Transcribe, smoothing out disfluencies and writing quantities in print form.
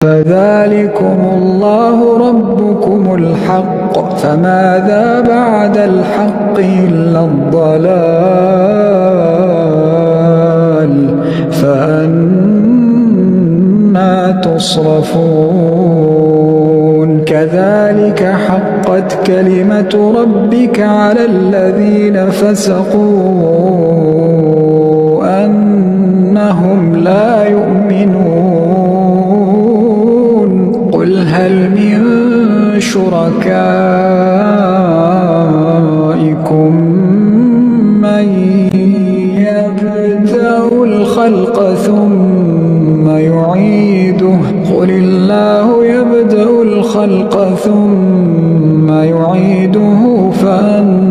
فذلكم الله ربكم الحق، فماذا بعد الحق إلا الضلال، فأنى تصرفون. كذلك حقت كلمة ربك على الذين فسقوا أنهم لا يؤمنون. قل هل من شركائكم من يبدأ الخلق ثم يعيده، قل الله يبدأ الخلق ثم يعيده فأنى